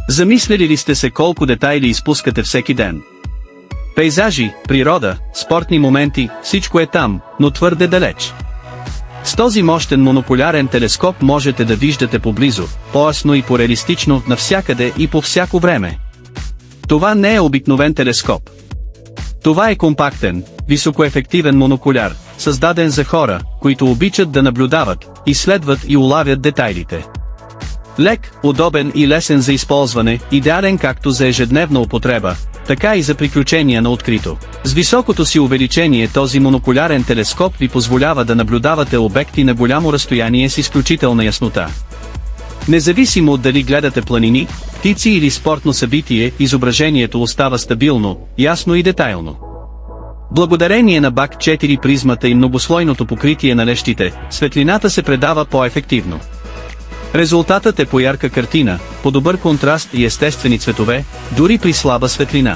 Замислили ли сте се колко детайли изпускате всеки ден? Пейзажи, природа, спортни моменти, всичко е там, но твърде далеч. С този мощен монополярен телескоп можете да виждате поблизо, по-ясно и по-реалистично, навсякъде и по всяко време. Това не е обикновен телескоп. Това е компактен, високоефективен монокуляр, създаден за хора, които обичат да наблюдават, изследват и улавят детайлите. Лек, удобен и лесен за използване, идеален както за ежедневна употреба, така и за приключения на открито. С високото си увеличение този монокулярен телескоп ви позволява да наблюдавате обекти на голямо разстояние с изключителна яснота. Независимо от дали гледате планини, птици или спортно събитие, изображението остава стабилно, ясно и детайлно. Благодарение на БАК-4 призмата и многослойното покритие на лещите, светлината се предава по-ефективно. Резултатът е по-ярка картина, по-добър контраст и естествени цветове, дори при слаба светлина.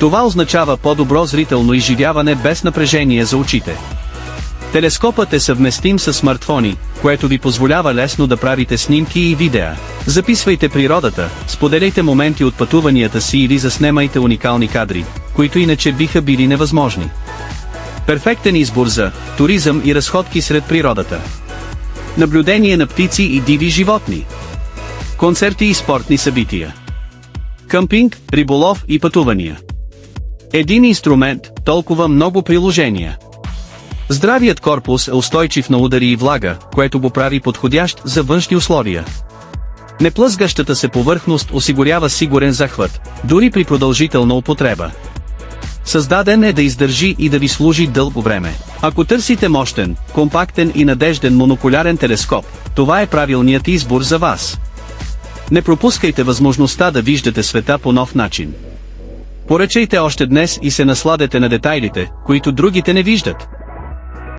Това означава по-добро зрително изживяване без напрежение за очите. Телескопът е съвместим с смартфони, което ви позволява лесно да правите снимки и видеа. Записвайте природата, споделяйте моменти от пътуванията си или заснемайте уникални кадри, които иначе биха били невъзможни. Перфектен избор за туризъм и разходки сред природата. Наблюдение на птици и диви животни. Концерти и спортни събития. Къмпинг, риболов и пътувания. Един инструмент, толкова много приложения. Здравият корпус е устойчив на удари и влага, което го прави подходящ за външни условия. Неплъзгащата се повърхност осигурява сигурен захват, дори при продължителна употреба. Създаден е да издържи и да ви служи дълго време. Ако търсите мощен, компактен и надежден монокулярен телескоп, това е правилният избор за вас. Не пропускайте възможността да виждате света по нов начин. Поръчайте още днес и се насладете на детайлите, които другите не виждат.